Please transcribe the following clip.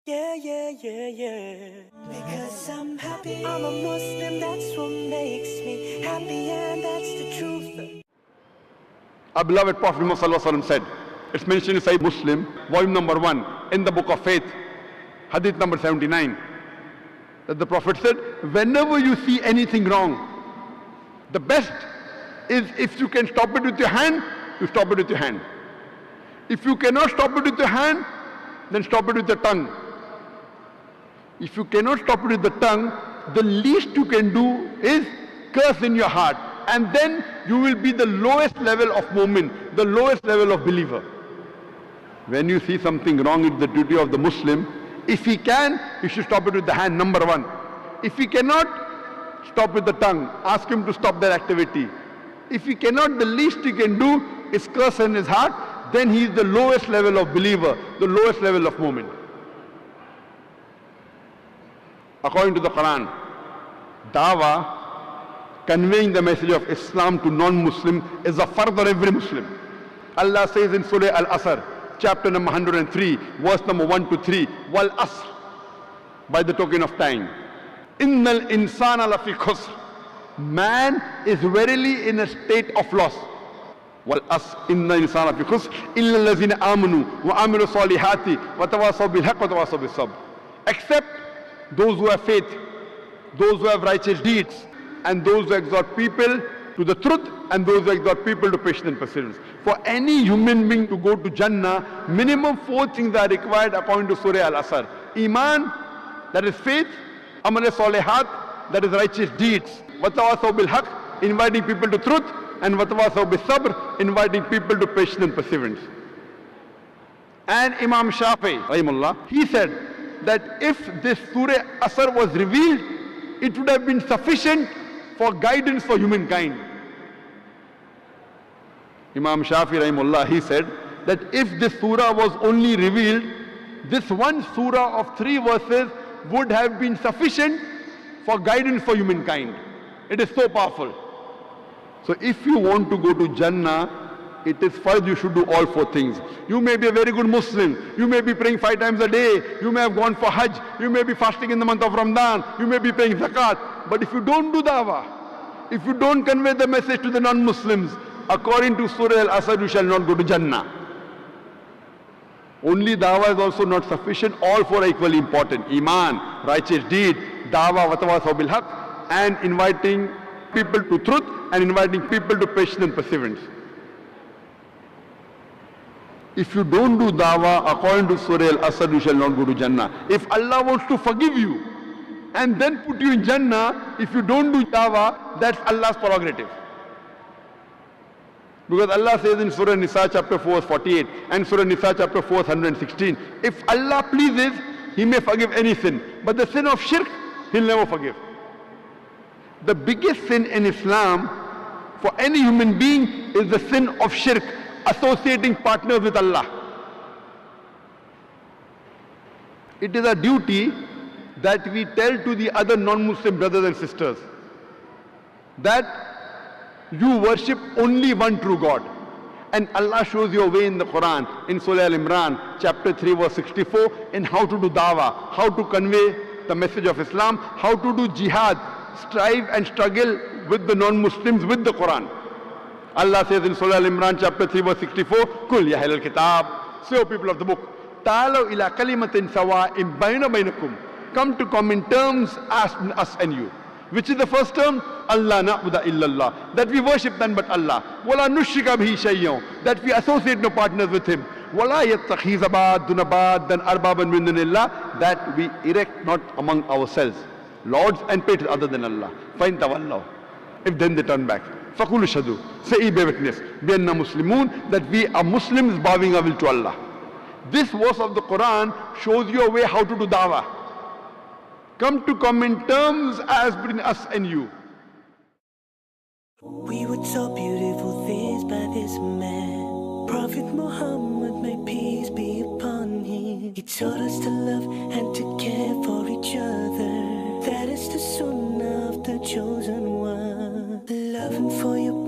Yeah, yeah, yeah, yeah. Because I'm happy, I'm a Muslim, that's what makes me happy, and that's the truth. Our beloved Prophet Muhammad said, it's mentioned in Sahih Muslim, volume number 1, in the book of faith, hadith number 79, that the Prophet said, whenever you see anything wrong, the best is if you can stop it with your hand, you stop it with your hand. If you cannot stop it with your hand, then stop it with your tongue. If you cannot stop it with the tongue, the least you can do is curse in your heart. And then you will be the lowest level of mu'min, the lowest level of believer. When you see something wrong, it's the duty of the Muslim. If he can, he should stop it with the hand, number 1. If he cannot, stop with the tongue. Ask him to stop that activity. If he cannot, the least he can do is curse in his heart. Then he is the lowest level of believer, the lowest level of mu'min. According to the Quran, dawah, conveying the message of Islam to non-Muslim, is a fard on every Muslim. Allah says in Surah Al-Asr, chapter number 103, verse number 1 to 3, Wal Asr, by the token of time. Innal insana lafi khusr. Man is verily in a state of loss. Wal Asr, inna insana lafi khusr, illa allazina amanu wa amilu salihati wa tawasaw bil haqq wa tawasaw bis sabr. Except those who have faith, those who have righteous deeds, and those who exhort people to the truth, and those who exhort people to patience and perseverance. For any human being to go to Jannah, minimum 4 things are required according to Surah Al-Asr. Iman, that is faith. Amal salihat, that is righteous deeds. Watawasaw bil haqq, inviting people to truth. And watawasaw bis sabr, inviting people to patience and perseverance. And Imam Shafi, rahimahullah, he said that if this Surah Asr was revealed, it would have been sufficient for guidance for humankind. Imam Shafi rahimahullah, he said that if this surah was only revealed, this one surah of 3 verses would have been sufficient for guidance for humankind. It is so powerful. So if you want to go to Jannah, it is first you should do all 4 things. You may be a very good Muslim. You may be praying 5 times a day. You may have gone for Hajj. You may be fasting in the month of Ramadan. You may be paying zakat. But if you don't do dawah, if you don't convey the message to the non-Muslims, according to Surah Al-Asr, you shall not go to Jannah. Only dawah is also not sufficient. All 4 are equally important. Iman, righteous deed, dawah, watawasaw bil haqq, and inviting people to truth, and inviting people to patience and perseverance. If you don't do dawah according to Surah Al-Asr, you shall not go to Jannah. If Allah wants to forgive you and then put you in Jannah, if you don't do dawah, that's Allah's prerogative. Because Allah says in Surah Nisa chapter 4 verse 48 and Surah Nisa chapter 4 verse 116, if Allah pleases, He may forgive any sin. But the sin of shirk, He'll never forgive. The biggest sin in Islam for any human being is the sin of shirk, associating partners with Allah. It is a duty that we tell to the other non-Muslim brothers and sisters that you worship only one true God. And Allah shows you a way in the Quran, in Surah Al-Imran, chapter 3, verse 64, in how to do dawah, how to convey the message of Islam, how to do jihad, strive and struggle with the non-Muslims with the Quran. Allah says in Surah Al-Imran chapter 3 verse 64, Kul ya ahlal kitab, say O people of the book, Ta'alaw ila kalimatin sawa'im bayna baynakum, come to common terms as us and you. Which is the first term? Allah na'budu illallah, that we worship none but Allah. Wala nushrika bihi shay'an, that we associate no partners with Him. Wala yattakhiza ba'duna ba'dan arbaban min dunillah, that we erect not among ourselves lords and patrons other than Allah. Fa'in tawallaw, if then they turn back, Fakulu shadu, say bear witness, bi anna muslimun, that we are Muslims bowing our will to Allah. This verse of the Quran shows you a way how to do dawah. Come to common terms as between us and you. We were taught beautiful things by this man, Prophet Muhammad, may peace be upon him. He taught us to love and to care for each other. That is the sunnah of the chosen one. Love him for your